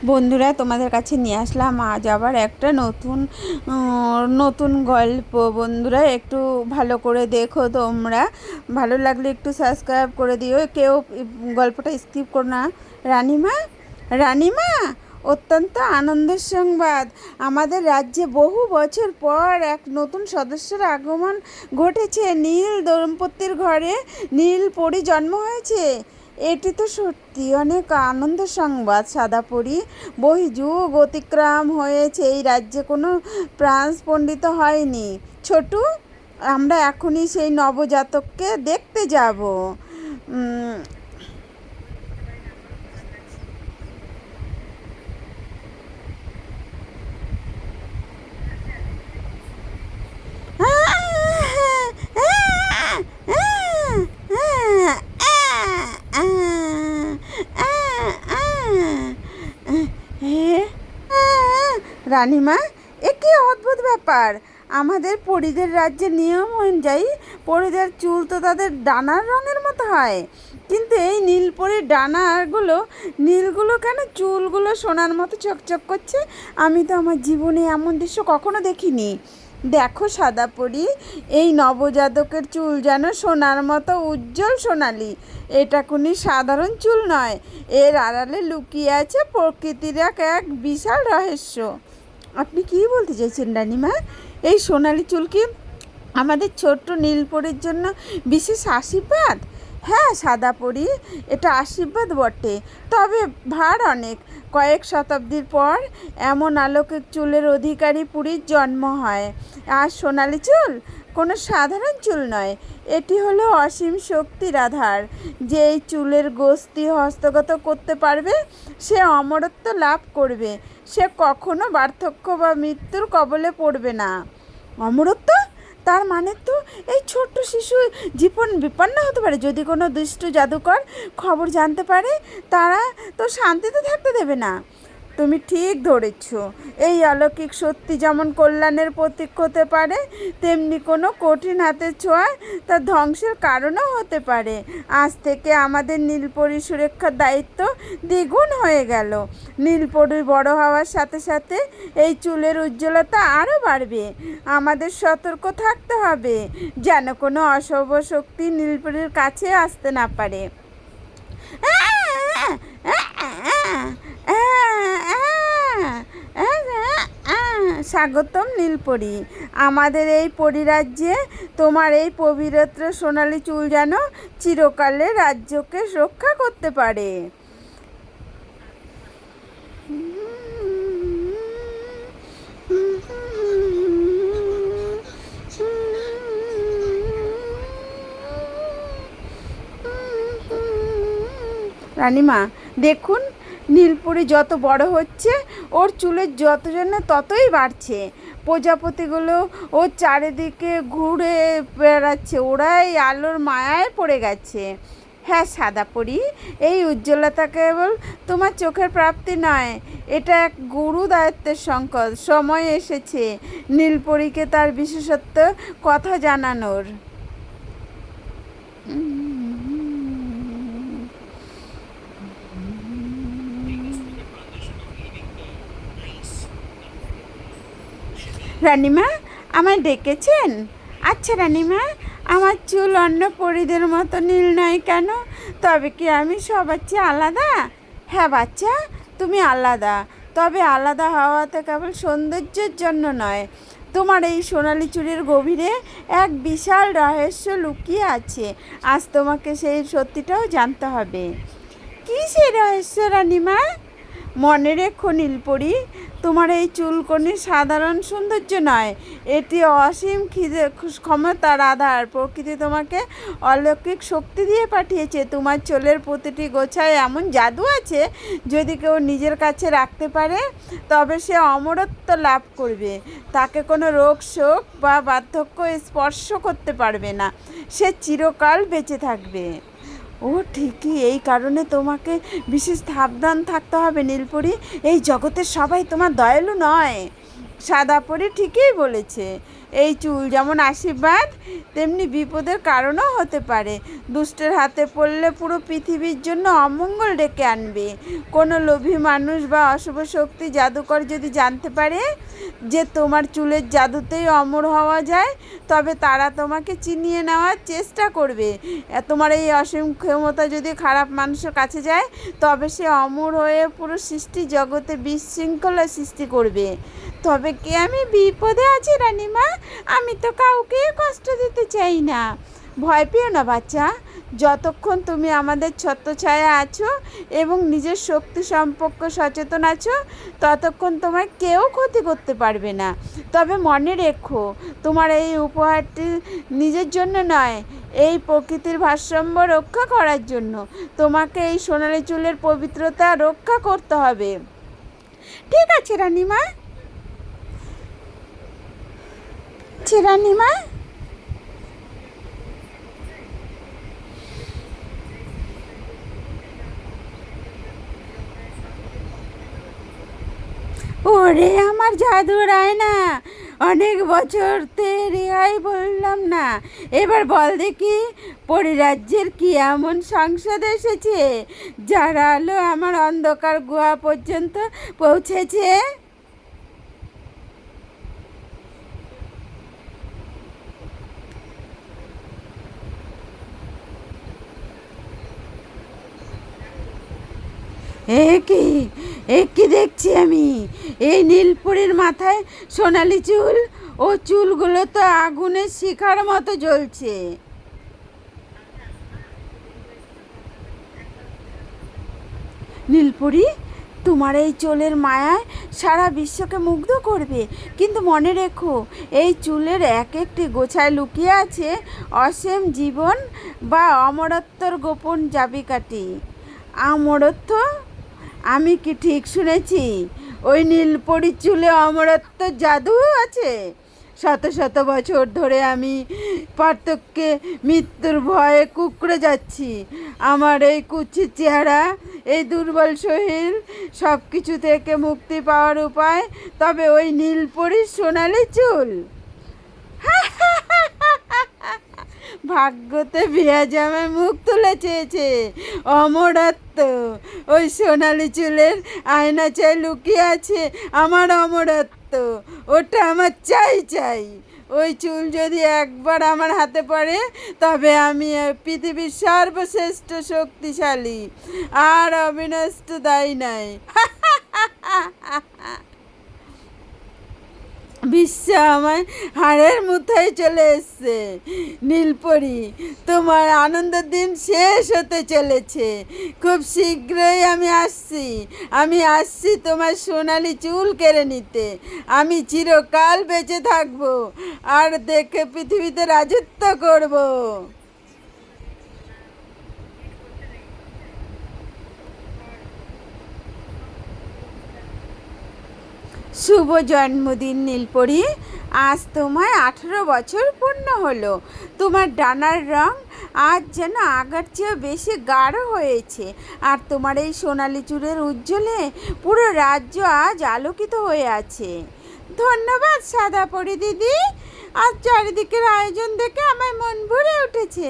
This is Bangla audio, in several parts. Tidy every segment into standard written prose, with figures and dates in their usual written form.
বন্ধুরা, তোমাদের কাছে নিয়ে আসলাম আজ আবার একটা নতুন গল্প। বন্ধুরা, একটু ভালো করে দেখো। তোমরা ভালো লাগলে একটু সাবস্ক্রাইব করে দিও, কেউ গল্পটা স্কিপ করো না। রানীমা, রানীমা, অত্যন্ত আনন্দের সংবাদ। আমাদের রাজ্যে বহু বছর পর এক নতুন সদস্যের আগমন ঘটেছে। নীল দম্পতির ঘরে নীল পরী জন্ম হয়েছে। এটি তো সত্যি অনেক আনন্দের সংবাদ। সাদাপরি বহু যুগ অতিক্রম হয়েছে, এই রাজ্যে কোনো প্রাণ স্পন্দিত হয়নি। ছোটু, আমরা এখনই সেই নবজাতককে দেখতে যাব। রানীমা, এ কি অদ্ভুত ব্যাপার! আমাদের পরীদের রাজ্যের নিয়ম অনুযায়ী পরীদের চুল তো তাদের ডানার রঙের মতো হয়, কিন্তু এই নীলপরীর নীলগুলো কেন? চুলগুলো সোনার মতো চকচক করছে। আমি তো আমার জীবনে এমন দৃশ্য কখনো দেখিনি। দেখো সাদাপরি, এই নবজাতকের চুল যেন সোনার মতো উজ্জ্বল সোনালি। এটা কোনো সাধারণ চুল নয়, এর আড়ালে লুকিয়ে আছে প্রকৃতির এক বিশাল রহস্য। আপনি কী বলতে চাইছেন রানীমা? এই সোনালি চুল কি আমাদের ছোট্ট নীলপরীর জন্য বিশেষ আশীর্বাদ? হ্যাঁ সাদাপরি, এটা আশীর্বাদ বটে, তবে ভার অনেক। কয়েক শতাব্দীর পর এমন আলৌকিক চুলের অধিকারী পুরীর জন্ম হয়। আর সোনালি চুল কোনো সাধারণ চুল নয়, এটি হলো অসীম শক্তির আধার। যে এই চুলের গোষ্ঠী হস্তগত করতে পারবে সে অমরত্ব লাভ করবে, সে কখনো বার্ধক্য বা মৃত্যুর কবলে পড়বে না। অমরত্ব? তার মানে তো এই ছোট্ট শিশু জীবন বিপন্ন হতে পারে। যদি কোনো দুষ্ট জাদুকর খবর জানতে পারে, তারা তো শান্তিতে থাকতে দেবে না। তুমি ঠিক ধরেছ। এই অলৌকিক সত্যি যেমন কল্যাণের প্রতীক হতে পারে, তেমনি কোনো কঠিন হাতের ছোঁয়া তার ধ্বংসের কারণও হতে পারে। আজ থেকে আমাদের নীলপরীর সুরক্ষার দায়িত্ব দ্বিগুণ হয়ে গেল। নীলপরীর বড় হওয়ার সাথে সাথে এই চুলের উজ্জ্বলতা আরও বাড়বে। আমাদের সতর্ক থাকতে হবে যেন কোনো অশুভ শক্তি নীলপরীর কাছে আসতে না পারে। স্বাগতম নীলপরি আমাদের এই পরিরাজ্যে। তোমার এই পবিত্র সোনালি চুল যেন চিরকালে রাজ্যকে রক্ষা করতে পারে। রানীমা, দেখুন, নীলপরি যত বড় হচ্ছে ওর চুলের যতজন্য ততই বাড়ছে। প্রজাপতিগুলো ওর চারিদিকে ঘুরে বেড়াচ্ছে, ওরাই আলোর মায়ায় পড়ে গেছে। হ্যাঁ সাদাপরি, এই উজ্জ্বলতা কেবল তোমার চোখের প্রাপ্তি নয়, এটা এক গুরু দায়িত্বের সংকট। সময় এসেছে নীলপরীকে তার বিশেষত্ব কথা জানানোর। রানীমা, আমায় ডেকেছেন? আচ্ছা রানীমা, আমার চুল অন্য পরীদের মতো নীল নয় কেন? তবে কি আমি সবার চেয়ে আলাদা? হ্যাঁ বাচ্চা, তুমি আলাদা, তবে আলাদা হওয়াতে কেবল সৌন্দর্যের জন্য নয়। তোমার এই সোনালি চুলের গভীরে এক বিশাল রহস্য লুকিয়ে আছে। আজ তোমাকে সেই সত্যিটাও জানতে হবে। কী সেই রহস্য রানীমা? মনে রেখো নীলপরি, তোমার এই চুল কোনো সাধারণ সৌন্দর্য নয়, এটি অসীম ক্ষমতার আধার। প্রকৃতি তোমাকে অলৌকিক শক্তি দিয়ে পাঠিয়েছে। তোমার চুলের প্রতিটি গোছায় এমন জাদু আছে, যদি কেউ নিজের কাছে রাখতে পারে তবে সে অমরত্ব লাভ করবে। তাকে কোনো রোগ শোক বা বার্ধক্য স্পর্শ করতে পারবে না, সে চিরকাল বেঁচে থাকবে। ও ঠিকই, এই কারণে তোমাকে বিশেষ সাবধান থাকতে হবে নীলপরি। এই জগতের সবাই তোমার দয়ালু নয়। সাদাপরি ঠিকই বলেছে। এই চুল যেমন আশীর্বাদ তেমনি বিপদের কারণও হতে পারে। দুষ্টের হাতে পড়লে পুরো পৃথিবীর জন্য অমঙ্গল ডেকে আনবে। কোনো লোভী মানুষ বা অশুভ শক্তি জাদুকর যদি জানতে পারে যে তোমার চুলের জাদুতেই অমর হওয়া যায়, তবে তারা তোমাকে চিনিয়ে নেওয়ার চেষ্টা করবে। তোমার এই অসীম ক্ষমতা যদি খারাপ মানুষের কাছে যায়, তবে সে অমর হয়ে পুরো সৃষ্টি জগতে বিশৃঙ্খলা সৃষ্টি করবে। তবে কি আমি বিপদে আছি রানীমা? আমি তো কাউকে কষ্ট দিতে চাই না। ভয় পেও না বাচ্চা। যতক্ষণ তুমি আমাদের ছত্রছায়া আছো এবং নিজের শক্তি সম্পর্কে সচেতন আছো, ততক্ষণ তোমার কেউ ক্ষতি করতে পারবে না। তবে মনে রেখো, তোমার এই উপহারটি নিজের জন্য নয়, এই প্রকৃতির ভারসাম্য রক্ষা করার জন্য। তোমাকে এই সোনালি চুলের পবিত্রতা রক্ষা করতে হবে। ঠিক আছে রানীমা। রানীমা, ওরে আমার জাদুর আয়না, অনেক বছর তে রেহাই বললাম না, এবার বল দেখি পরিরাজ্যের কি এমন সংসদ এসেছে যার আলো আমার অন্ধকার গুহা পর্যন্ত পৌঁছেছে? কি দেখছি আমি? এই নীলপুরীর মাথায় সোনালি চুল, ও চুলগুলো তো আগুনের শিখার মতো জ্বলছে। নীলপরি, তোমার এই চুলের মায়ায় সারা বিশ্বকে মুগ্ধ করবে। কিন্তু মনে রেখো, এই চুলের এক একটি গোছায় লুকিয়ে আছে অসীম জীবন বা অমরত্বর গোপন চাবিকাঠি। অমরত্ব? আমি কি ঠিক শুনেছি? ওই নীলপরির চুলে অমরত্ব জাদু আছে। শত শত বছর ধরে আমি পার্থক্যে মৃত্যুর ভয়ে কুঁকড়ে যাচ্ছি। আমার এই কুৎসিত চেহারা, এই দুর্বল শরীর, সব কিছু থেকে মুক্তি পাওয়ার উপায় তবে ওই নীলপরির সোনালি চুল। ভাগ্যতে বিয়া জামায় মুখ তুলে চেয়েছে অমরত্ব। ওই সোনালি চুলের আয়না চাই লুকিয়ে আছে আমার অমরত্ব। ওটা আমার চাই। ওই চুল যদি একবার আমার হাতে পড়ে, তবে আমি পৃথিবীর সর্বশ্রেষ্ঠ শক্তিশালী আর অবিনষ্ট দায়ী নাই। বিশ্ব আমার হাড়ের মুঠোয় চলে এসছে। নীলপরি, তোমার আনন্দের দিন শেষ হতে চলেছে। খুব শীঘ্রই আমি আসছি তোমার সোনালি চুল কেড়ে নিতে। আমি চিরকাল বেঁচে থাকবো আর দেখে পৃথিবীতে রাজত্ব করব। শুভ জন্মদিন নীলপরি। আজ তোমার 18 বছর পূর্ণ হলো। তোমার ডানার রং আজ যেন আগের চেয়েও বেশি গাঢ় হয়েছে, আর তোমার এই সোনালি চুলের উজ্জ্বলে পুরো রাজ্য আজ আলোকিত হয়ে আছে। ধন্যবাদ সাদা পরি দিদি। আজ চারিদিকের আয়োজন দেখে আমার মন ভরে উঠেছে।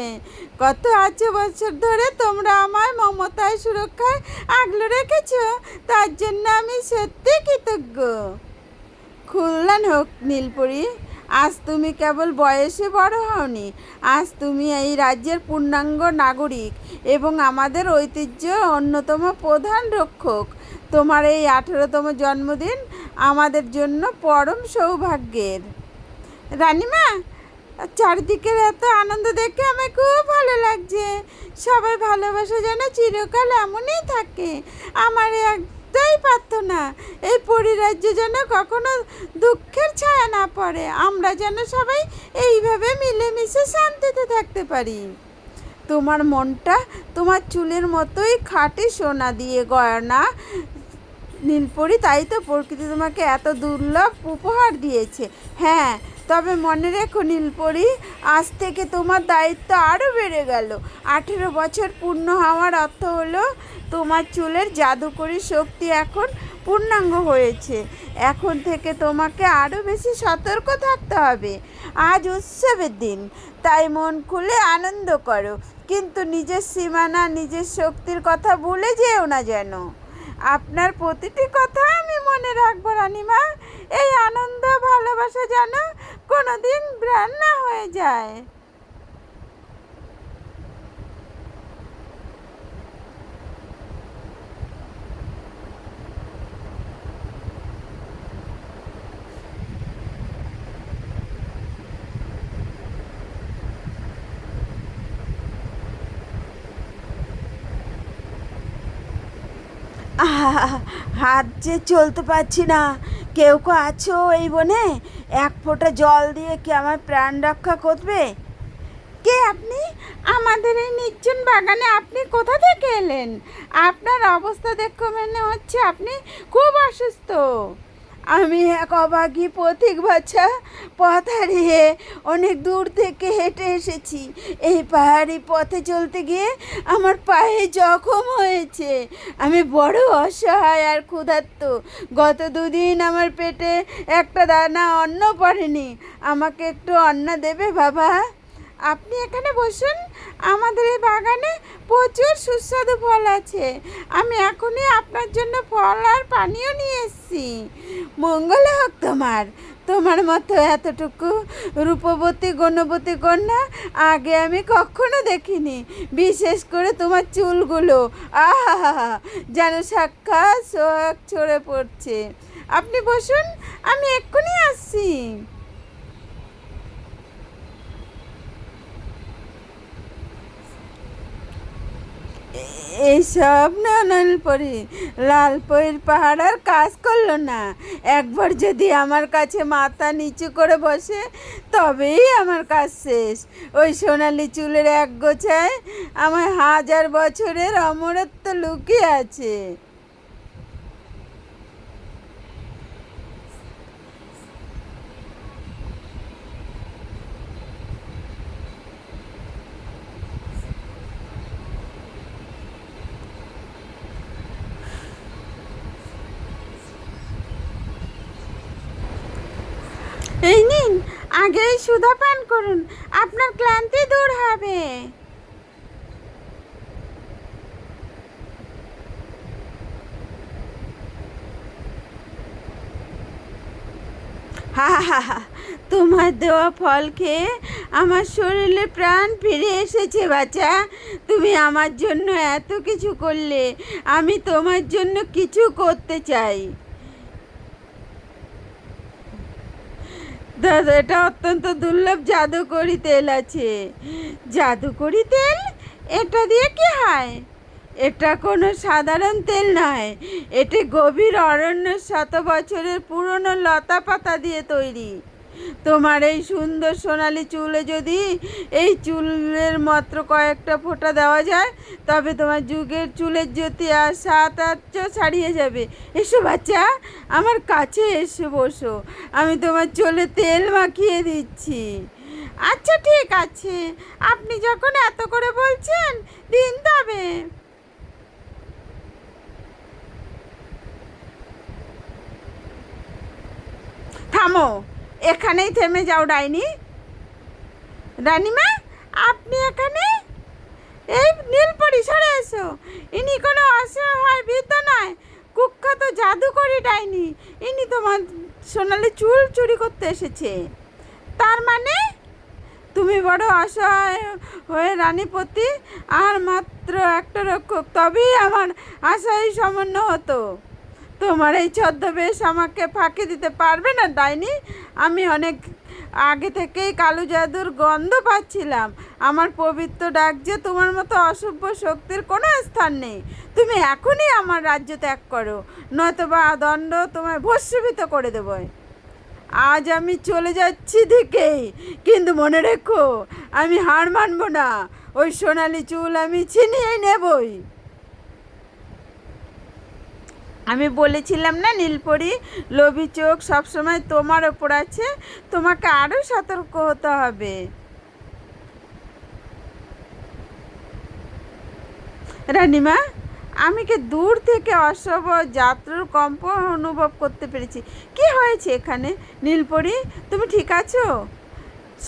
গত 8 বছর ধরে তোমরা আমার মমতায় সুরক্ষায় আগলে রেখেছো, তার জন্য আমি সত্যি কৃতজ্ঞ। কল্যাণ হোক নীলপরি। আজ তুমি কেবল বয়সে বড় হওনি, আজ তুমি এই রাজ্যের পূর্ণাঙ্গ নাগরিক এবং আমাদের ঐতিহ্যের অন্যতম প্রধান রক্ষক। তোমার এই 18তম জন্মদিন আমাদের জন্য পরম সৌভাগ্যের। রানীমা, চারিদিকের এত আনন্দ দেখে আমার খুব ভালো লাগছে। সবাই ভালোবাসা যেন চিরকাল এমনই থাকে। আমার একটাই প্রার্থনা, এই পরিরাজ্য যেন কখনো দুঃখের ছায়া না পড়ে। আমরা যেন সবাই এইভাবে মিলেমিশে শান্তিতে থাকতে পারি। তোমার মনটা তোমার চুলের মতোই খাঁটি সোনা দিয়ে গয়না নীলপরি, তাই তো প্রকৃতি তোমাকে এত দুর্লভ উপহার দিয়েছে। হ্যাঁ, তবে মনে রেখো নীলপরি, আজ থেকে তোমার দায়িত্ব আরও বেড়ে গেল। 18 বছর পূর্ণ হওয়ার অর্থ হলো তোমার চুলের জাদুকরী শক্তি এখন পূর্ণাঙ্গ হয়েছে। এখন থেকে তোমাকে আরও বেশি সতর্ক থাকতে হবে। আজ উৎসবের দিন, তাই মন খুলে আনন্দ করো, কিন্তু নিজের সীমানা, নিজের শক্তির কথা ভুলে যেও না যেন। আপনার প্রতিটি কথা আমি মনে রাখবো রানীমা। এই আনন্দ, ভালোবাসা যেন কোনোদিন ম্লান না হয়ে যায়। হাত যে চলতে পারছি না। কেউ আছো এই বনে? এক ফোঁটা জল দিয়ে কি আমার প্রাণ রক্ষা করবে? কে আপনি? আমাদের এই নির্জন বাগানে আপনি কোথা থেকে এলেন? আপনার অবস্থা দেখে মনে হচ্ছে আপনি খুব অসুস্থ। আমি এক অভাগী পথিক বাছা, পথ হারিয়ে অনেক দূর থেকে হেঁটে এসেছি। এই পাহাড়ি পথে চলতে গিয়ে আমার পায়ে জখম হয়েছে। আমি বড় অসহায় আর ক্ষুধার্ত। গত দুদিন আমার পেটে একটা দানা অন্ন পড়েনি। আমাকে একটু অন্ন দেবে বাবা? আপনি এখানে বসুন। আমাদের এই বাগানে প্রচুর সুস্বাদু ফল আছে। আমি এখনই আপনার জন্য ফল আর পানীয় নিয়ে এসেছি। মঙ্গল হোক তোমার। তোমার মতো এতটুকু রূপবতী গুণবতী কন্যা আগে আমি কখনো দেখিনি। বিশেষ করে তোমার চুলগুলো, আহা, যেন সাক্ষাৎ সোহাগ ছড়ে পড়ছে। আপনি বসুন, আমি এক্ষুনি আসছি। এইসব না নীলপরি, লালপরির পাহাড় আর কাজ করলো না। একবার যদি আমার কাছে মাথা নিচু করে বসে, তবেই আমার কাজ শেষ। ওই সোনালি চুলের এক গোছায় আমার 1000 বছরের অমরত্ব লুকিয়ে আছে। এই নিন, আগেই সুধা পান করুন, আপনার ক্লান্তি দূর হবে। হা হা হা, তোমার দেওয়া ফল খেয়ে আমার শরীরে প্রাণ ফিরে এসেছে বাচ্চা। তুমি আমার জন্য এত কিছু করলে, আমি তোমার জন্য কিছু করতে চাই। দাদা, এটা অত্যন্ত দুর্লভ জাদুকরি তেল আছে। জাদুকরি তেল? এটা দিয়ে কি হয়? এটা কোনো সাধারণ তেল নয়। এটি গভীর অরণ্যের 100 বছরের পুরনো লতা পাতা দিয়ে তৈরি। তোমার এই সুন্দর সোনালি চুলে যদি এই চুলের মাত্র কয়েকটা ফোঁটা দেওয়া যায়, তবে তোমার যুগের চুলের জ্যোতি আর 7-8 ছাড়িয়ে যাবে। এসো বাচ্চা, আমার কাছে এসে বসো। আমি তোমার চুলে তেল মাখিয়ে দিচ্ছি। আচ্ছা ঠিক আছে, আপনি যখন এত করে বলছেন, দিন তবে। থামো, এখানেই থেমে যাও ডাইনি। রানীমা, আপনি এখানে? এই নীলপরি, সরে এসো। ইনি কোনো অসহায় ভীত নয়, কুখ্যাত জাদুকরি ডাইনি। ইনি তোমার সোনালি চুল চুরি করতে এসেছে। তার মানে তুমি বড় অসহায় হয়ে রানীপতি আর মাত্র একটা রক্ষক, তবেই আমার আশাই সামান্য হতো। তোমার এই ছদ্মবেশ আমাকে ফাঁকি দিতে পারবে না ডাইনি। আমি অনেক আগে থেকেই কালো জাদুর গন্ধ পাচ্ছিলাম। আমার পবিত্র ডাক যে তোমার মতো অশুভ শক্তির কোনো স্থান নেই। তুমি এখনই আমার রাজ্য ত্যাগ করো, নয়তোবা দণ্ড তোমায় ভস্মীভূত করে দেব। আজ আমি চলে যাচ্ছি দিকেই, কিন্তু মনে রেখো, আমি হার মানব না। ওই সোনালি চুল আমি ছিনিয়ে নেবই। আমি বলেছিলাম না নীলপরি, লোভী চোখ সবসময় তোমার ওপর আছে। তোমাকে আরও সতর্ক হতে হবে। রানীমা, আমি কি দূর থেকে অশুভ যাত্রার কম্প অনুভব করতে পেরেছি। কি হয়েছে এখানে নীলপরি, তুমি ঠিক আছো?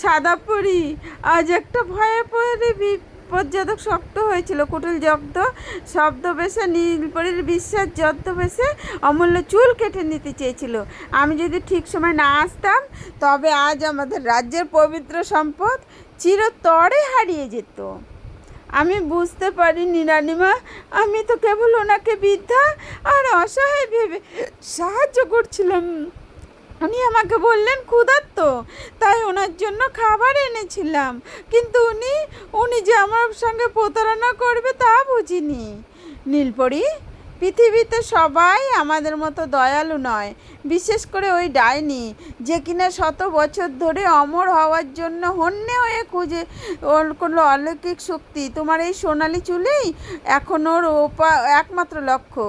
সাদা পরি, আজ একটা ভয়ে পরে বিপজ্জনক শক্ত হয়েছিল। কুটিল জব্দ শব্দবেশে নীলপরির বিশ্বাস ছদ্মবেশে অমূল্য চুল কেটে নিতে চেয়েছিল। আমি যদি ঠিক সময় না আসতাম তবে আজ আমাদের রাজ্যের পবিত্র সম্পদ চিরতরে হারিয়ে যেত। আমি বুঝতে পারিনি রানীমা, আমি তো কেবল ওনাকে বৃদ্ধা আর অসহায় ভেবে সাহায্য করছিলাম। উনি আমাকে বললেন ক্ষুধার্ত, তাই ওনার জন্য খাবার এনেছিলাম, কিন্তু উনি যে আমার সঙ্গে প্রতারণা করবে তা বুঝিনি। নীলপরি, পৃথিবীতে সবাই আমাদের মতো দয়ালু নয়, বিশেষ করে ওই ডাইনি যে কিনা শত বছর ধরে অমর হওয়ার জন্য হন্যে হয়ে খুঁজে ওর কোনো অলৌকিক শক্তি। তোমার এই সোনালি চুলেই এখন ওর একমাত্র লক্ষ্য।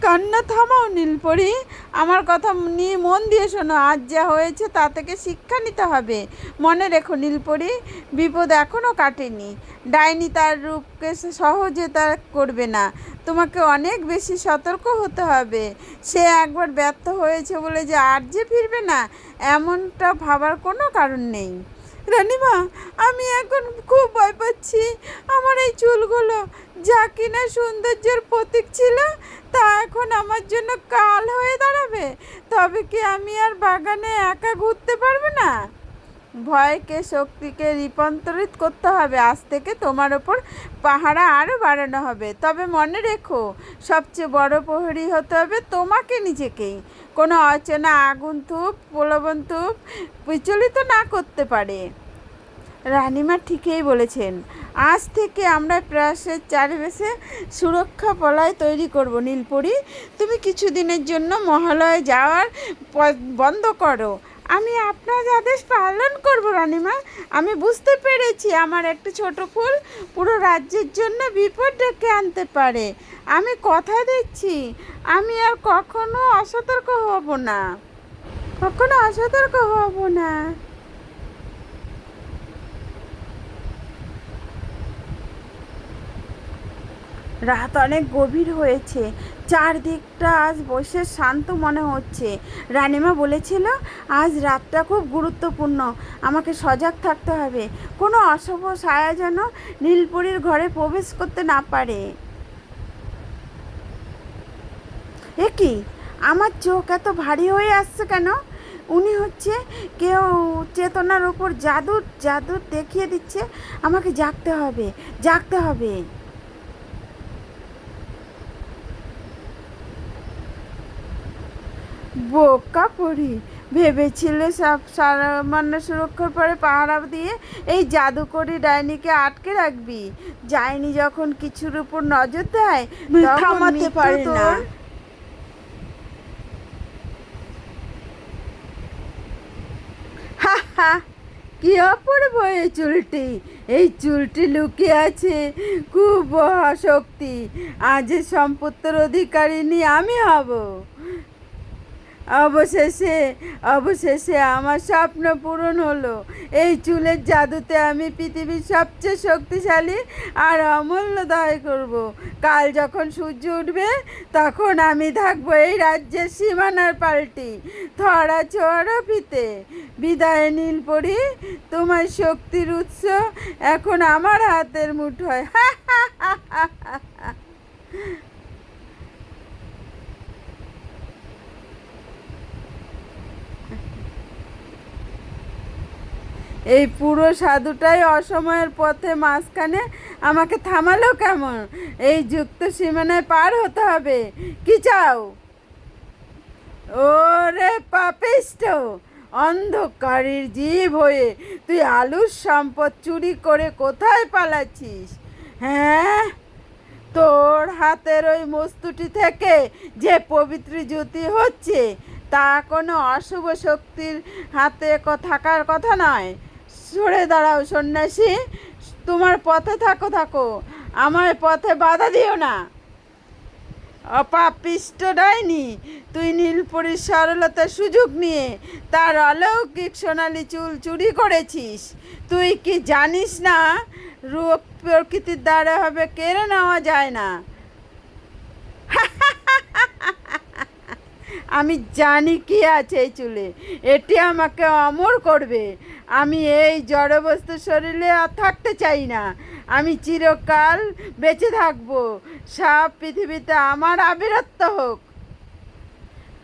কান্না থামাও নীলপরি, আমার কথা নিয়ে মন দিয়ে শোনো। আজ যা হয়েছে তা থেকে শিক্ষা নিতে হবে। মনে রেখো নীলপরি, বিপদ এখনও কাটেনি। ডাইনি তার রূপকে সহজে তা করবে না, তোমাকে অনেক বেশি সতর্ক হতে হবে। সে একবার ব্যর্থ হয়েছে বলে যে আর যে ফিরবে না, এমনটা ভাবার কোনো কারণ নেই। রানীমা, আমি এখন খুব ভয় পাচ্ছি। আমার এই চুলগুলো যা কিনা সৌন্দর্যের প্রতীক ছিল তা এখন আমার জন্য কাল হয়ে দাঁড়াবে। তবে কি আমি আর বাগানে একা ঘুরতে পারবো না? ভয়কে শক্তিকে রূপান্তরিত করতে হবে। আজ থেকে তোমার ওপর পাহারা আরও বাড়ানো হবে। তবে মনে রেখো, সবচেয়ে বড় প্রহরী হতে হবে তোমাকে নিজেকেই। কোনো অচেনা আগন্তুক প্রলোভনতুক বিচলিত না করতে পারে। রানীমা ঠিকই বলেছেন। আজ থেকে আমরা প্রাসাদের চারিপাশে সুরক্ষা বলয় তৈরি করব। নীলপরি, তুমি কিছুদিনের জন্য মহালয়ে যাওয়ার বন্ধ করো। আমি আপনার আদেশ পালন করব রানীমা। আমি বুঝতে পেরেছি আমার একটা ছোট ফুল পুরো রাজ্যের জন্য বিপদ ডেকে আনতে পারে। আমি কথা দিচ্ছি, আমি আর কখনো অসতর্ক হব না, কখনো অসতর্ক হব না। রাত অনেক গভীর হয়েছে, চারদিকটা আজ বসে শান্ত মনে হচ্ছে। রানীমা বলেছিল আজ রাতটা খুব গুরুত্বপূর্ণ, আমাকে সজাগ থাকতে হবে। কোনো অশুভ ছায়া যেন নীলপরির ঘরে প্রবেশ করতে না পারে। এ কি, আমার চোখ এত ভারী হয়ে আসছে কেন? উনি হচ্ছে কেউ চেতনার ওপর জাদু জাদু দেখিয়ে দিচ্ছে। আমাকে জাগতে হবে, জাগতে হবে। বোকা পরি, ভেবেছিলে সব সামান্য সুরক্ষার পরে পাহারা দিয়ে এই জাদুকরি ডাইনিকে আটকে রাখবি। ডাইনি যখন কিছুর উপর নজর দেয় থামাতে পারে না। হা হা, কি অপূর্ব এই চুলটি! এই চুলটি লুকিয়ে আছে খুব শক্তি। আজ সম্পত্তির অধিকারিণী আমি হব। অবশেষে অবশেষে আমার স্বপ্ন পূরণ হলো। এই চুলের জাদুতে আমি পৃথিবীর সবচেয়ে শক্তিশালী আর অমূল্য দায় করব। কাল যখন সূর্য উঠবে তখন আমি থাকবো এই রাজ্যের সীমানার পাল্টি ধরা চড়াপিতে। বিদায় নীলপরি, তোমার শক্তির উৎস এখন আমার হাতের মুঠোয়। হা হা হা হা হা। এই পুরো সাধুটাই অসময়ের পথে মাঝখানে আমাকে থামালো কেমন? এই যুক্ত সীমানায় পার হতে হবে। কি চাও? ওরে পাপিষ্ঠ, অন্ধকারের জীব হয়ে তুই আলুর সম্পদ চুরি করে কোথায় পালাচ্ছিস? হ্যাঁ, তোর হাতের ওই বস্তুটি থেকে যে পবিত্র জ্যোতি হচ্ছে তা কোনো অশুভ শক্তির হাতে থাকার কথা নয়। সরে দাঁড়াও সন্ন্যাসী, তোমার পথে থাকো থাকো, আমার পথে বাধা দিও না। অপাপিষ্ট ডাইনি, তুই নীলপরির সরলতার সুযোগ নিয়ে তার অলৌকিক সোনালি চুল চুরি করেছিস। তুই কি জানিস না প্রকৃতির দ্বারা হবে, কেড়ে নেওয়া যায় না। আমি জানি কি আছে এই চুলে, এটি আমাকে অমর করবে। আমি এই জড়বস্তু শরীরে আর থাকতে চাই না। আমি চিরকাল বেঁচে থাকবো। সব পৃথিবীতে আমার আবির্ভাব হোক।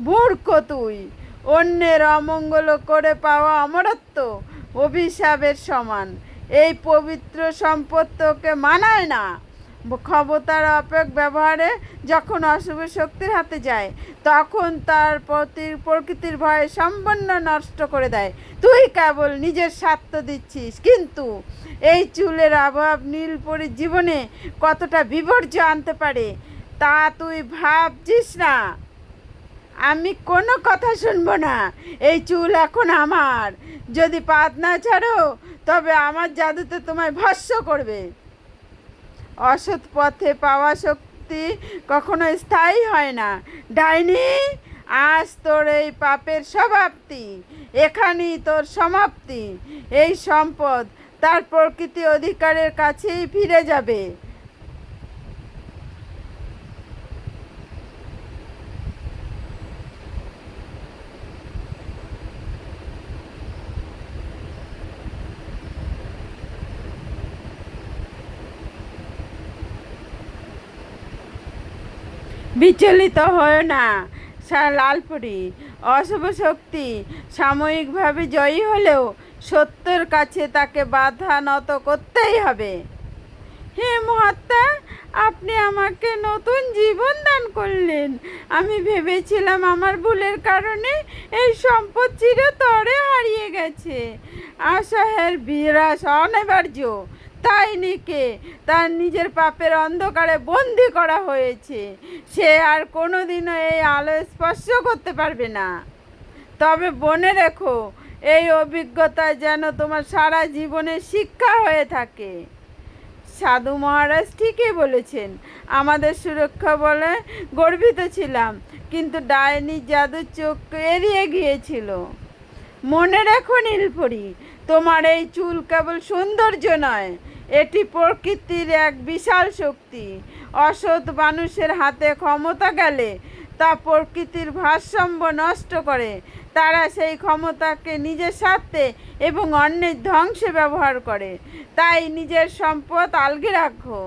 মূর্খ তুই! অন্যের অমঙ্গল করে পাওয়া অমরত্ব অভিশাপের সমান। এই পবিত্র সম্পদ তোকে মানায় না। ক্ষমতার অপব্যবহারে যখন অশুভ শক্তির হাতে যায়, তখন তার প্রকৃতির ভয়ে সম্পূর্ণ নষ্ট করে দেয়। তুই কেবল নিজের স্বার্থ দিচ্ছিস, কিন্তু এই চুলের অভাব নীলপরীর জীবনে কতটা বিপর্যয় আনতে পারে তা তুই ভাবছিস না। আমি কোনো কথা শুনবো না। এই চুল এখন আমার। যদি পাত না ছাড়ো, তবে আমার জাদুতে তোমায় ভস্ম করবে। অসৎ পথে পাওয়া শক্তি কখনো স্থায়ী হয় না। ডাইনি, আজ তোর এই পাপের সমাপ্তি। এখানেই তোর সমাপ্তি। এই সম্পদ তার প্রকৃতি অধিকারের কাছেই ফিরে যাবে। বিচলিত হয় না লালপুরি। অশুভ শক্তি সাময়িকভাবে জয়ী হলেও সত্যের কাছে তাকে বাধা নত করতেই হবে। হে মহাত্মা, আপনি আমাকে নতুন জীবন দান করলেন। আমি ভেবেছিলাম আমার ভুলের কারণে এই সম্পদ চিরতরে হারিয়ে গেছে। আশাহের বিরাস অনিবার্য। তাই নিকে তার নিজের পাপের অন্ধকারে বন্দি করা হয়েছে। সে আর কোনোদিনও এই আলো স্পর্শ করতে পারবে না। তবে মনে রেখো, এই অভিজ্ঞতা যেন তোমার সারা জীবনের শিক্ষা হয়ে থাকে। সাধু মহারাজ ঠিকই বলেছেন। আমাদের সুরক্ষা বলে গর্বিত ছিলাম, কিন্তু ডাইনি জাদুর চোখ এড়িয়ে গিয়েছিল। মনে রেখো নীলপরি, তোমার এই চুল কেবল সৌন্দর্য নয়, এটি প্রকৃতির এক বিশাল শক্তি। অসৎ মানুষের হাতে ক্ষমতা গেলে তা প্রকৃতির ভারসাম্য নষ্ট করে। তারা সেই ক্ষমতাকে নিজের স্বার্থে এবং অন্যের ধ্বংসে ব্যবহার করে। তাই নিজের সম্পদ আলগে রাখো।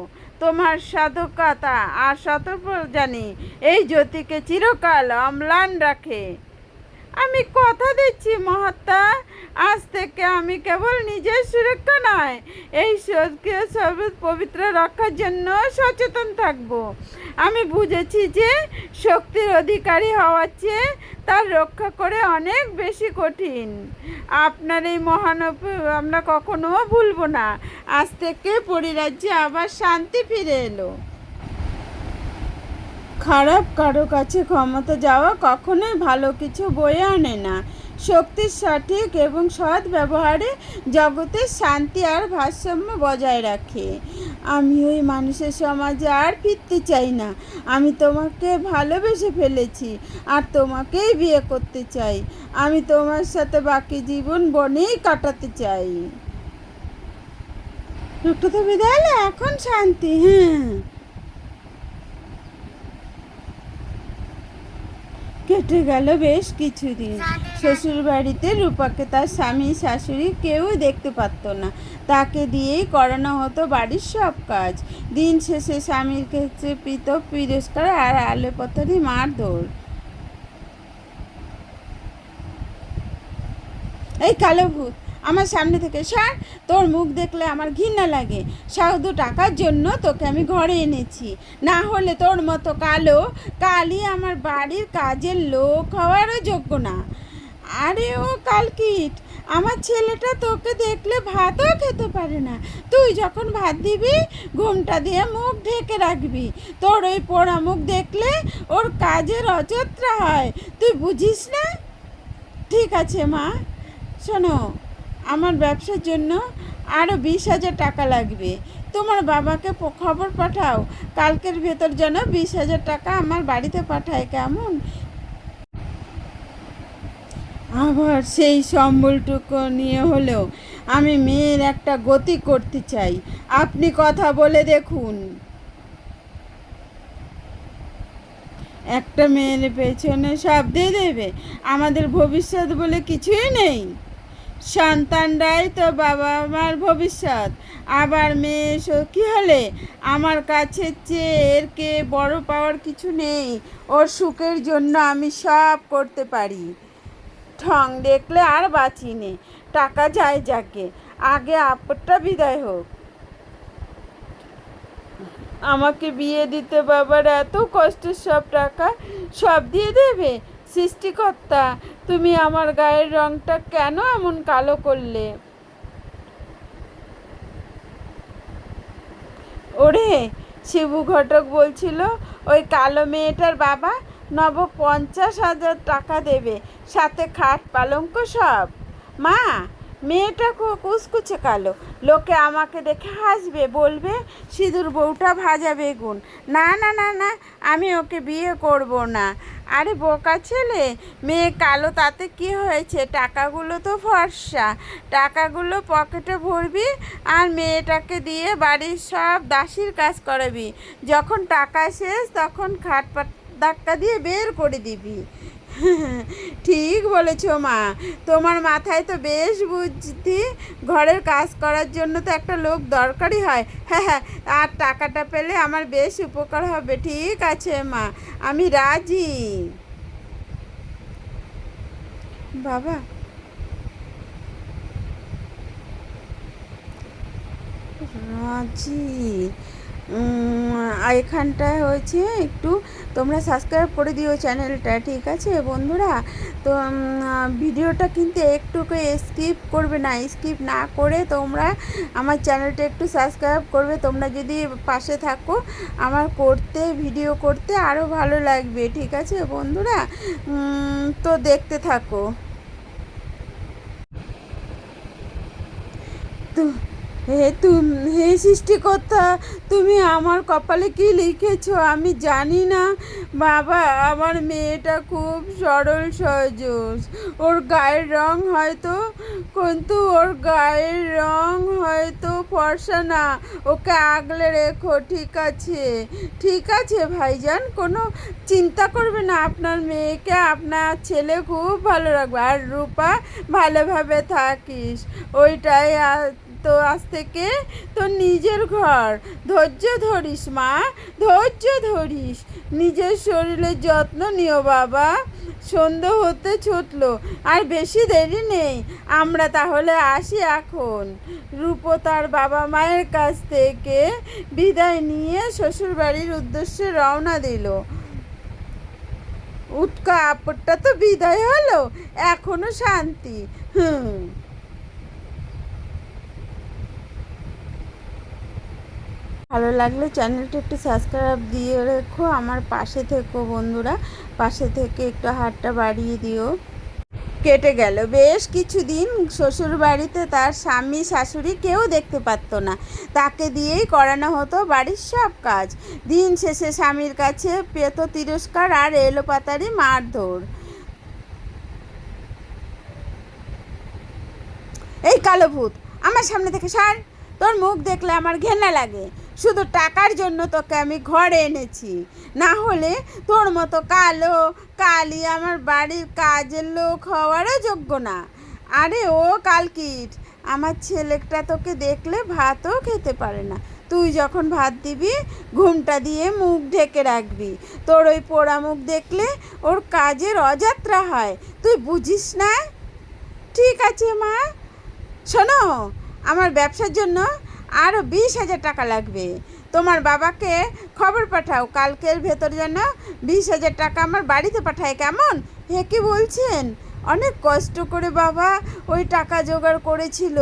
তোমার সাধকতা আর সতর্ক জানি এই জ্যোতিকে চিরকাল অম্লান রাখে। আমি কথা দিচ্ছি মহাত্মা, আজ থেকে আমি কেবল নিজের সুরক্ষা নয়, এই স্বর্গীয় সর্বত পবিত্র রক্ষার জন্য সচেতন থাকব। আমি বুঝেছি যে শক্তির অধিকারী হওয়ার চেয়ে তার রক্ষা করে অনেক বেশি কঠিন। আপনার এই আমরা কখনো ভুলব না। আজ থেকে পরিরাজ্যে আবার শান্তি ফিরে এলো। খারাপ কারো কাছে ক্ষমতা যাওয়া কখনোই ভালো কিছু বয়ে আনে না। শক্তির সঠিক এবং সৎ ব্যবহারে জগতের শান্তি আর ভারসাম্য বজায় রাখে। আমি ওই মানুষের সমাজে আর ফিরতে চাই না। আমি তোমাকে ভালোবেসে ফেলেছি আর তোমাকেই বিয়ে করতে চাই। আমি তোমার সাথে বাকি জীবন বনেই কাটাতে চাই। একটু তো বিদায়, এখন শান্তি। হ্যাঁ, কেটে গেল বেশ কিছুদিন। শ্বশুর বাড়িতে রূপাকে তার স্বামী শাশুড়ি কেউ দেখতে পারত না। তাকে দিয়েই করানো হতো বাড়ির সব কাজ। দিন শেষে স্বামীর কাছে পিত তিরস্কার আর আলে পথরই মারধর। এই কালো ভূত, আমার সামনে থেকে সর। তোর মুখ দেখলে আমার ঘৃণা লাগে। শুধু টাকার জন্য তোকে আমি ঘরে এনেছি, না হলে তোর মতো কালো কালি আমার বাড়ির কাজের লোক হওয়ারও যোগ্য না। আরে ও কালকিট, আমার ছেলেটা তোকে দেখলে ভাতও খেতে পারে না। তুই যখন ভাত দিবি, ঘুমটা দিয়ে মুখ ঢেকে রাখবি। তোর ওই পোড়া মুখ দেখলে ওর কাজের অযত্রা হয়, তুই বুঝিস না? ঠিক আছে মা, শোনো, আমার ব্যবসার জন্য আরও 20,000 টাকা লাগবে। তোমার বাবাকে খবর পাঠাও, কালকের ভেতর যেন 20,000 টাকা আমার বাড়িতে পাঠায়। কেমন? আবার সেই সম্বলটুকু নিয়ে হলেও আমি মেয়ের একটা গতি করতে চাই। আপনি কথা বলে দেখুন। একটা মেয়ের পেছনে সব দিয়ে দেবে? আমাদের ভবিষ্যৎ বলে কিছুই নেই। সন্তানরাই তো বাবা মার ভবিষ্যৎ। আবার মেয়ে সখী হলে আমার কাছে চেয়ে এর কে বড় পাওয়ার কিছু নেই। ওর সুখের জন্য আমি সব করতে পারি। ঠং দেখলে আর বাঁচি নে। টাকা যায় যাকে, আগে আপদটা বিদায় হোক। আমাকে বিয়ে দিতে বাবার এত কষ্টের সব টাকা সব দিয়ে দেবে? সৃষ্টিকর্তা, তুমি আমার গায়ের রংটা কেন এমন কালো করলে? ওরে, শিবু ঘটক বলছিল ওই কালো মেয়েটার বাবা 50,000 টাকা দেবে, সাথে খাট পালঙ্ক সব। মা, মেয়েটা কুচকুচে কালো, লোকে আমাকে দেখে হাসবে, বলবে সিঁদুর বউটা ভাজা বেগুন। না না না না, আমি ওকে বিয়ে করব না। আরে বোকা ছেলে, মেয়ে কালো তাতে কি হয়েছে? টাকাগুলো তো ফর্সা, টাকাগুলো পকেটে ভরবি আর মেয়েটাকে দিয়ে বাড়ির সব দাসীর কাজ করাবি। যখন টাকা শেষ তখন খাট ধাক্কা দিয়ে বের করে দিবি। ঠিক বলেছ মা, তোমার মাথায় তো বেশ বুদ্ধি। ঘরের কাজ করার জন্য তো একটা লোক দরকারই হয়। হ্যাঁ হ্যাঁ, আর টাকাটা পেলে আমার বেশ উপকার হবে। ঠিক আছে মা, আমি রাজি। বাবা, রাজি। এখানটায় হয়েছে একটু তোমরা সাবস্ক্রাইব করে দিও চ্যানেলটা, ঠিক আছে বন্ধুরা? তো ভিডিওটা কিন্তু একটুকু স্কিপ করবে না। স্কিপ না করে তোমরা আমার চ্যানেলটা একটু সাবস্ক্রাইব করবে। তোমরা যদি পাশে থাকো, আমার ভিডিও করতে আরও ভালো লাগবে, ঠিক আছে বন্ধুরা? তো দেখতে থাকো। তো হে সৃষ্টিকর্তা, তুমি আমার কপালে কি লিখেছো আমি জানি না। বাবা, আমার মেয়েটা খুব সরল সহজ। ওর গায়ের রং হয়তো, কিন্তু ওর গায়ের রং হয়তো ফর্সা না। ওকে আগলে রেখো, ঠিক আছে? ঠিক আছে ভাইজান, কোনো চিন্তা করবে না। আপনার মেয়েকে আপনার ছেলে খুব ভালো রাখবে। আর রূপা, ভালোভাবে থাকিস, ওইটাই তো আজ থেকে তোর নিজের ঘর। ধৈর্য ধরিস মা, ধৈর্য ধরিস। নিজের শরীরের যত্ন নিও বাবা। সন্ধে হতে ছুটলো, আর বেশি দেরি নেই। আমরা তাহলে আসি এখন। রূপো তার বাবা মায়ের কাছ থেকে বিদায় নিয়ে শ্বশুরবাড়ির উদ্দেশ্যে রওনা দিল। উৎকা আপদটা তো বিদায় হলো, এখনো শান্তি। ভালো লাগলে চ্যানেলটা একটু সাবস্ক্রাইব দিয়ে রেখো, আমার পাশে থেকো বন্ধুরা। পাশে থেকে একটু হাতটা বাড়িয়ে দিও। কেটে গেল বেশ কিছুদিন। শ্বশুর বাড়িতে তার স্বামী শাশুড়ি কেউ দেখতে পারতো না। তাকে দিয়েই করানো হতো বাড়ির সব কাজ। দিন শেষে স্বামীর কাছে পেত তিরস্কার আর এলোপাতাড়ি মারধর। এই কালো ভূত, আমার সামনে থেকে সর। তোর মুখ দেখলে আমার ঘেন্না লাগে। শুধু টাকার জন্য তোকে আমি ঘরে এনেছি, না হলে তোর মতো কালো কালি আমার বাড়ির কাজের লোক হওয়ারও যোগ্য না। আরে ও কালকিট, আমার ছেলেটা তোকে দেখলে ভাতও খেতে পারে না। তুই যখন ভাত দিবি, ঘুমটা দিয়ে মুখ ঢেকে রাখবি। তোর ওই পোড়া মুখ দেখলে ওর কাজের অযাত্রা হয়, তুই বুঝিস না? ঠিক আছে মা, শোনো, আমার ব্যবসার জন্য আরও 20,000 টাকা লাগবে। তোমার বাবাকে খবর পাঠাও, কালকের ভেতর যেন 20,000 টাকা আমার বাড়িতে পাঠায়, কেমন? হে কি বলছেন? অনেক কষ্ট করে বাবা ওই টাকা জোগাড় করেছিল,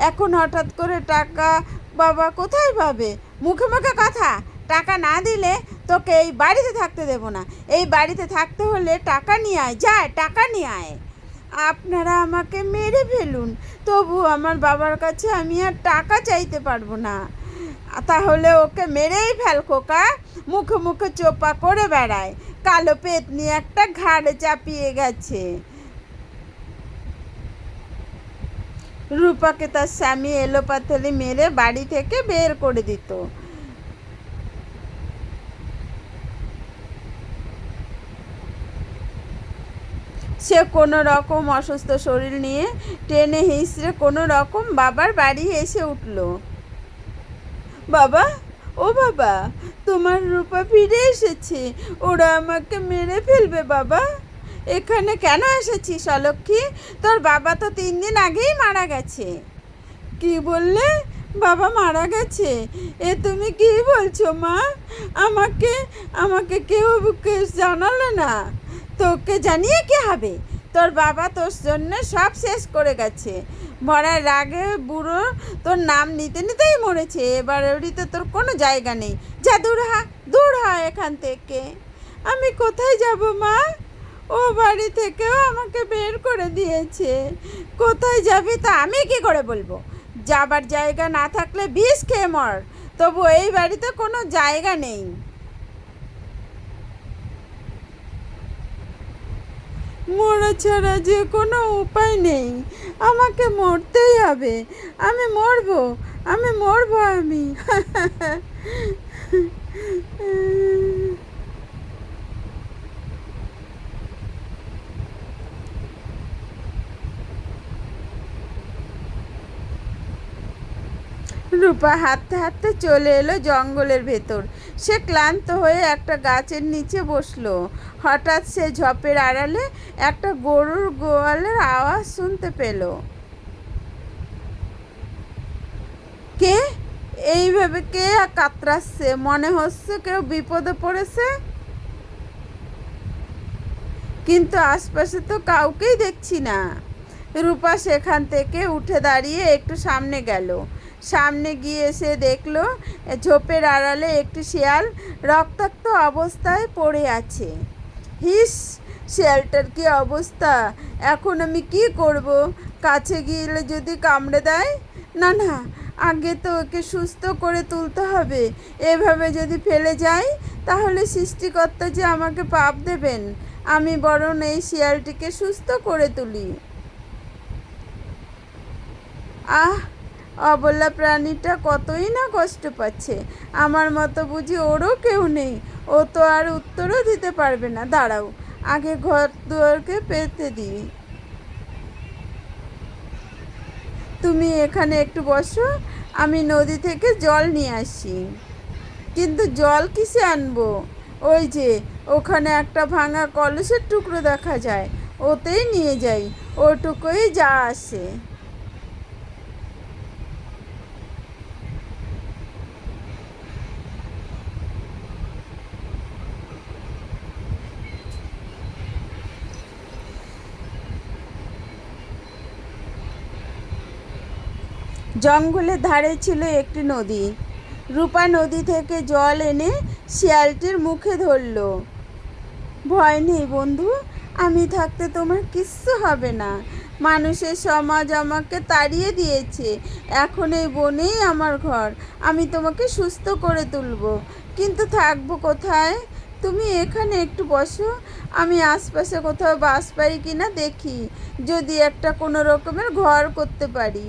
এখন হঠাৎ করে টাকা বাবা কোথায় পাবে? মুখে মুখে কথা। টাকা না দিলে তোকে এই বাড়িতে থাকতে দেবো না। এই বাড়িতে থাকতে হলে টাকা নিয়ে আয়, যায় টাকা নিয়ে আয়। আপনারা আমাকে মেরে ফেলুন, তবু আমার বাবার কাছে আমি আর টাকা চাইতে পারবো না। তাহলে ওকে মেরেই ফেল খোকা। মুখে মুখে চোপা করে বেড়ায়, কালো পেতনি একটা ঘাড়ে চাপিয়ে গেছে। রূপাকে তার স্বামী এলোপাথারি মেরে বাড়ি থেকে বের করে দিত। সে কোনো রকম অসুস্থ শরীর নিয়ে টেনে হিঁচড়ে কোনো রকম বাবার বাড়ি এসে উঠল। বাবা, ও বাবা, তোমার রূপা ফিরে এসেছে, ওরা আমাকে মেরে ফেলবে বাবা। এখানে কেন এসেছিস অলক্ষী? তোর বাবা তো 3 দিন আগেই মারা গেছে। কি বললে? বাবা মারা গেছে? এ তুমি কি বলছো মা? আমাকে আমাকে কেউ জানালে না। তোকে জানিয়ে কি হবে? তোর বাবা তোর জন্য সব শেষ করে গেছে। মরার রাগে বুড়ো তোর নাম নিতে নিতেই মরেছে। এবার ওরিতে তোর কোনো জায়গা নেই। যা দূর হ এখান থেকে। আমি কোথায় যাব মা? ও বাড়ি থেকেও আমাকে বের করে দিয়েছে। কোথায় যাবি তা আমি কি করে বলবো? যাবার জায়গা না থাকলে বিষ খেয়ে মর, তবু এই বাড়িতে কোনো জায়গা নেই। মরা ছাড়া যে কোনো উপায় নেই, আমাকে মরতেই হবে। আমি মরবো। আমি রূপা হাঁটতে হাঁটতে চলে এলো জঙ্গলের ভেতর। সে ক্লান্ত হয়ে একটা গাছের নিচে বসলো। হঠাৎ সে ঝোপের আড়ালে একটা গরুর গোয়ালের আওয়াজ শুনতে পেল। কে? এইভাবে কে কাতরাচ্ছে? মনে হচ্ছে কেউ বিপদে পড়েছে, কিন্তু আশপাশে তো কাউকেই দেখছি না। রূপা সেখান থেকে উঠে দাঁড়িয়ে একটু সামনে গেল। সামনে গিয়ে সে দেখলো ঝোপের আড়ালে একটি শিয়াল রক্তাক্ত অবস্থায় পড়ে আছে। হিস, শিয়ালটার কি অবস্থা! এখন আমি কি করব? কাছে গিয়ে যদি কামড়ে দেয়? না, আগে তো ওকে সুস্থ করে তুলতে হবে। এভাবে যদি ফেলে যাই তাহলে সৃষ্টিকর্তা যে আমাকে পাপ দেবেন। আমি বরং এই শিয়ালটিকে সুস্থ করে তুলি। আহ, অবলা প্রাণীটা কতই না কষ্ট পাচ্ছে। আমার মতো বুঝি ওরও কেউ নেই। ও তো আর উত্তরও দিতে পারবে না। দাঁড়াও, আগে ঘর দুয়ারকে পেতে দিই। তুমি এখানে একটু বসো, আমি নদী থেকে জল নিয়ে আসি। কিন্তু জল কিসে আনবো? ওই যে ওখানে একটা ভাঙা কলসের টুকরো দেখা যায়, ওতেই নিয়ে যাই। ওটুকুই যা আসে। জঙ্গলের ধারে ছিল একটি নদী। রূপা নদী থেকে জল এনে শিয়ালটির মুখে ধরল। ভয় নেই বন্ধু, আমি থাকতে তোমার কিচ্ছু হবে না। মানুষের সমাজ আমাকে তাড়িয়ে দিয়েছে, এখন এই বনেই আমার ঘর। আমি তোমাকে সুস্থ করে তুলব, কিন্তু থাকবো কোথায়? তুমি এখানে একটু বসো, আমি আশপাশে কোথাও বাস পাই কিনা দেখি, যদি একটা কোনো রকমের ঘর করতে পারি।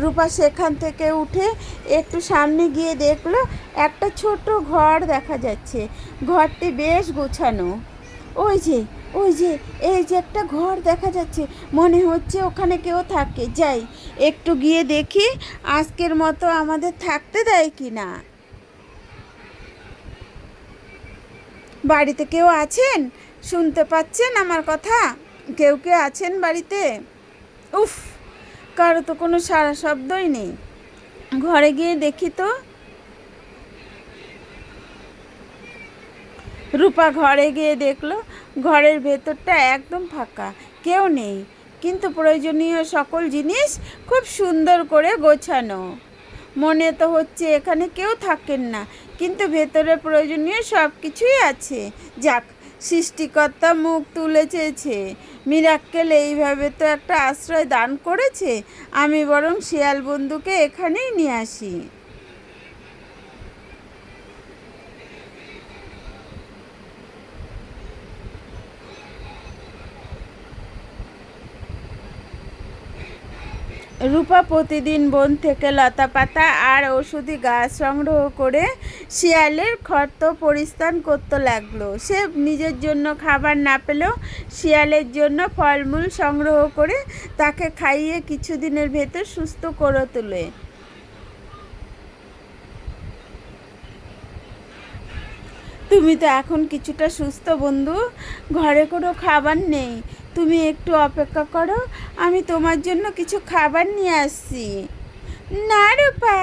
রূপা সেখান থেকে উঠে একটু সামনে গিয়ে দেখলো একটা ছোট ঘর দেখা যাচ্ছে। ঘরটি বেশ গোছানো। ওই যে ওই যে এই যে একটা ঘর দেখা যাচ্ছে, মনে হচ্ছে ওখানে কেউ থাকে। যাই, একটু গিয়ে দেখি আজকের মতো আমাদের থাকতে দেয় কি না। বাড়িতে কেউ আছেন? শুনতে পাচ্ছেন আমার কথা? কেউ আছেন বাড়িতে? উফ, কারো তো কোনো সারা শব্দই নেই। ঘরে গিয়ে দেখি তো। রূপা ঘরে গিয়ে দেখলো ঘরের ভেতরটা একদম ফাঁকা, কেউ নেই। কিন্তু প্রয়োজনীয় সকল জিনিস খুব সুন্দর করে গোছানো। মনে তো হচ্ছে এখানে কেউ থাকেন না, কিন্তু ভেতরে প্রয়োজনীয় সব কিছুই আছে। যাক, সৃষ্টিকর্তা মুখ তুলে চেয়েছে। মিরাক্কেল এইভাবে তো একটা আশ্রয় দান করেছে। আমি বরং শিয়াল বন্ধুকে এখানেই নিয়ে আসি। রূপা প্রতিদিন বন থেকে লতাপাতা আর ওষুধি গাছ সংগ্রহ করে শিয়ালের খর্ত পরিস্থান করতে লাগলো। সে নিজের জন্য খাবার না পেলেও শিয়ালের জন্য ফলমূল সংগ্রহ করে তাকে খাইয়ে কিছুদিনের ভেতর সুস্থ করে তোলে। তুমি তো এখন কিছুটা সুস্থ বন্ধু, ঘরে কোনো খাবার নেই, তুমি একটু অপেক্ষা করো, আমি তোমার জন্য কিছু খাবার নিয়ে আসছি। না রূপা,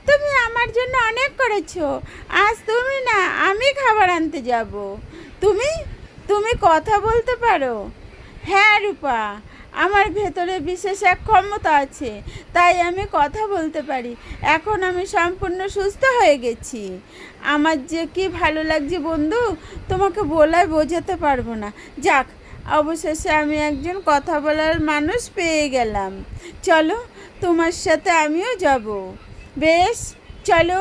তুমি আমার জন্য অনেক করেছো, আজ তুমি না আমি খাবার আনতে যাব। তুমি তুমি কথা বলতে পারো? হ্যাঁ রূপা, আমার ভেতরে বিশেষ এক ক্ষমতা আছে, তাই আমি কথা বলতে পারি। এখন আমি সম্পূর্ণ সুস্থ হয়ে গেছি। আমার যে কি ভালো লাগছে বন্ধু, তোমাকে বলে বোঝাতে পারবো না। যাক, অবশেষে আমি একজন কথা বলার মানুষ পেয়ে গেলাম। চলো, তোমার সাথে আমিও যাব। বেশ, চলো।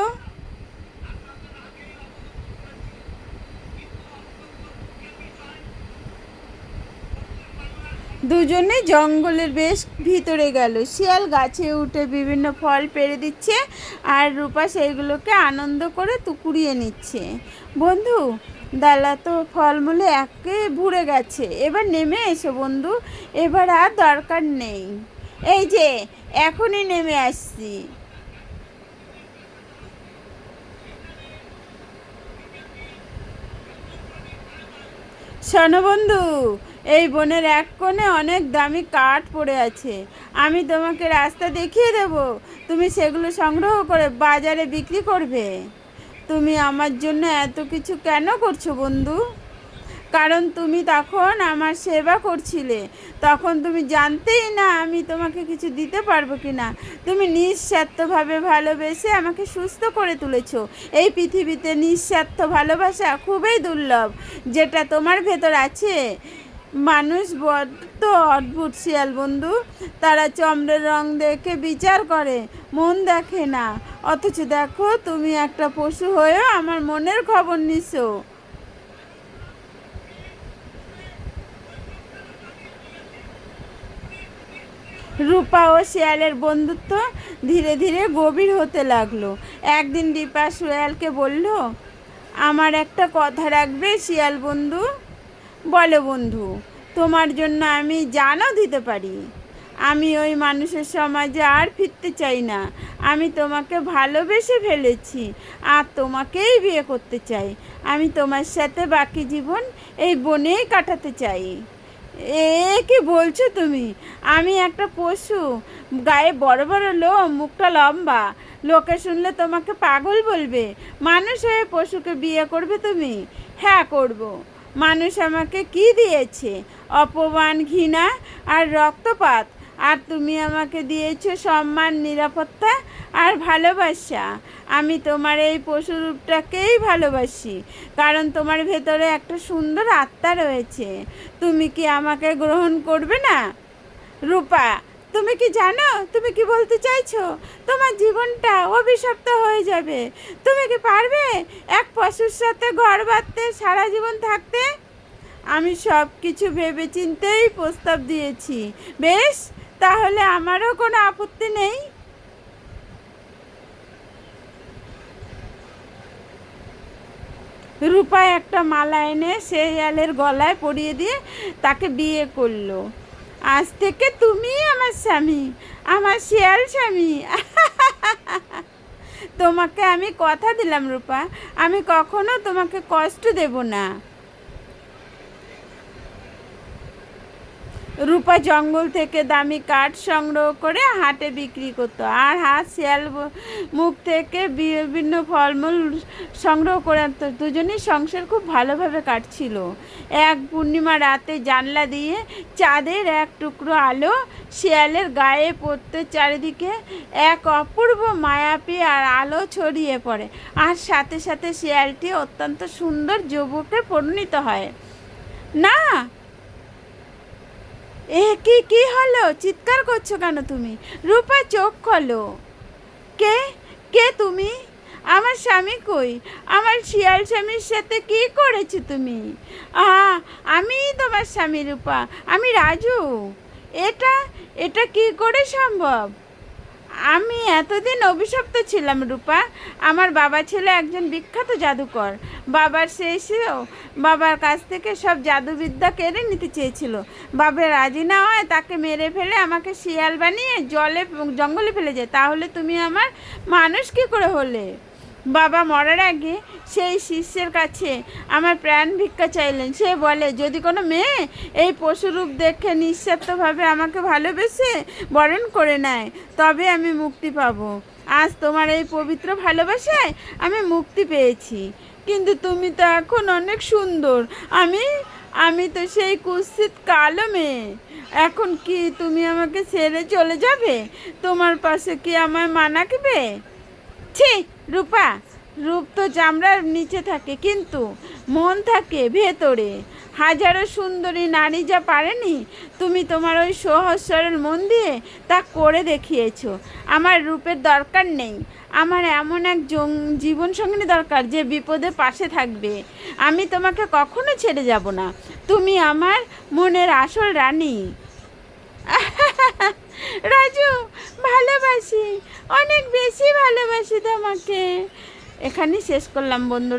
দুজনে জঙ্গলের বেশ ভিতরে গেল। শিয়াল গাছে উঠে বিভিন্ন ফল পেড়ে দিচ্ছে আর রূপা সেইগুলোকে আনন্দ করে কুড়িয়ে নিচ্ছে। বন্ধু, ডালা তো ফলমূলে একে ভরে গেছে, এবার নেমে এসো বন্ধু, এবার আর দরকার নেই। এই যে এখনই নেমে আসছি। শোনো বন্ধু, এই বনের এক কোণে অনেক দামি কাঠ পড়ে আছে, আমি তোমাকে রাস্তা দেখিয়ে দেব, তুমি সেগুলো সংগ্রহ করে বাজারে বিক্রি করবে। তুমি আমার জন্য এত কিছু কেন করছো বন্ধু? কারণ তুমি তখন আমার সেবা করছিলে, তখন তুমি জানতেই না আমি তোমাকে কিছু দিতে পারবো কি না। তুমি নিঃস্বার্থভাবে ভালোবেসে আমাকে সুস্থ করে তুলেছো। এই পৃথিবীতে নিঃস্বার্থ ভালোবাসা খুবই দুর্লভ, যেটা তোমার ভেতর আছে। মানুষ বড্ড অদ্ভুত শিয়াল বন্ধু, তারা চমড়ের রং দেখে বিচার করে, মন দেখে না। অথচ দেখো, তুমি একটা পশু হয়েও আমার মনের খবর নিছো। রূপা ও শিয়ালের বন্ধুত্ব ধীরে ধীরে গভীর হতে লাগলো। একদিন দীপা শিয়ালকে বলল, আমার একটা কথা রাখবে শিয়াল বন্ধু? বলো বন্ধু, তোমার জন্য আমি জানও দিতে পারি। আমি ওই মানুষের সমাজে আর ফিরতে চাই না। আমি তোমাকে ভালোবেসে ফেলেছি আর তোমাকেই বিয়ে করতে চাই। আমি তোমার সাথে বাকি জীবন এই বনেই কাটাতে চাই। এ কি বলছো তুমি? আমি একটা পশু, গায়ে বড় বড় লোম, মুখটা লম্বা, লোকে শুনলে তোমাকে পাগল বলবে। মানুষ হয়ে পশুকে বিয়ে করবে তুমি? হ্যাঁ করব। মানুষ আমাকে কি দিয়েছে? অপমান, ঘৃণা আর রক্তপাত। আর তুমি আমাকে দিয়েছো সম্মান, নিরাপত্তা আর ভালোবাসা। আমি তোমার এই পশুরূপটাকেই ভালোবাসি, কারণ তোমার ভেতরে একটা সুন্দর আত্মা রয়েছে। তুমি কি আমাকে গ্রহণ করবে না? রূপা, তুমি কি জানো তুমি কি বলতে চাইছো? তোমার জীবনটা অভিশপ্ত হয়ে যাবে। তুমি কি পারবে এক পশুর সাথে ঘর বাঁধতে, সারা জীবন থাকতে? আমি সব কিছু ভেবে চিন্তেই প্রস্তাব দিয়েছি। বেশ, তাহলে আমারও কোনো আপত্তি নেই। রূপা একটা মালা এনে শিয়ালের গলায় পরিয়ে দিয়ে তাকে বিয়ে করলো। আজ থেকে তুমি আমার স্বামী, আমার শিয়াল স্বামী। তোমাকে আমি কথা দিলাম রূপা, আমি কখনো তোমাকে কষ্ট দেব না। রূপা জঙ্গল থেকে দামি কাঠ সংগ্রহ করে হাটে বিক্রি করতো, আর শিয়াল মুখ থেকে বিভিন্ন ফলমূল সংগ্রহ করে আনতো। দুজনেই সংসার খুব ভালোভাবে কাটছিল। এক পূর্ণিমা রাতে জানলা দিয়ে চাঁদের এক টুকরো আলো শিয়ালের গায়ে পড়তে চারিদিকে এক অপূর্ব মায়াবী আর আলো ছড়িয়ে পড়ে, আর সাথে সাথে শিয়ালটি অত্যন্ত সুন্দর যুবকে পরিণত হয়। না, এ কি হলো? চিৎকার করছো কেন তুমি? রূপা, চোখ খোলো। কে কে তুমি? আমার স্বামী কই? আমার শিয়াল স্বামীর সাথে কি করেছো তুমি? আমি তোমার স্বামী রূপা, আমি রাজু। এটা এটা কি করে সম্ভব? আমি এতদিন অভিশপ্ত ছিলাম রূপা। আমার বাবা ছিল একজন বিখ্যাত জাদুকর। বাবার কাছ থেকে সব জাদুবিদ্যা কেড়ে নিতে চেয়েছিল। বাবা রাজি না হয় তাকে মেরে ফেলে আমাকে শিয়াল বানিয়ে জঙ্গলে ফেলে যায়। তাহলে তুমি আমার মানুষ কী করে হলে? বাবা মরার আগে সেই শিষ্যের কাছে আমার প্রাণ ভিক্ষা চাইলেন। সে বলে, যদি কোনো মেয়ে এই পশুরূপ দেখে নিঃস্বার্থভাবে আমাকে ভালোবেসে বরণ করে নেয় তবে আমি মুক্তি পাবো। আজ তোমার এই পবিত্র ভালোবাসায় আমি মুক্তি পেয়েছি। কিন্তু তুমি তো এখন অনেক সুন্দর। আমি আমি তো সেই কুৎসিত কালো মেয়ে। এখন কি তুমি আমাকে ছেড়ে চলে যাবে? তোমার পাশে কি আমায় মানাবে? ছি রূপা, রূপ তো চামড়ার নিচে থাকে কিন্তু মন থাকে ভেতরে। হাজারো সুন্দরী নারী যা পারেনি তুমি তোমার ওই সহজ সরল মন দিয়ে তা করে দেখিয়েছো। আমার রূপের দরকার নেই, আমার এমন এক জীবনসঙ্গিনী দরকার যে বিপদে পাশে থাকবে। আমি তোমাকে কখনো ছেড়ে যাব না। তুমি আমার মনের আসল রানী। রাজু, ভালোবাসি, অনেক বেশি ভালোবাসি তোমাকে। এখানেই শেষ করলাম বন্ধু।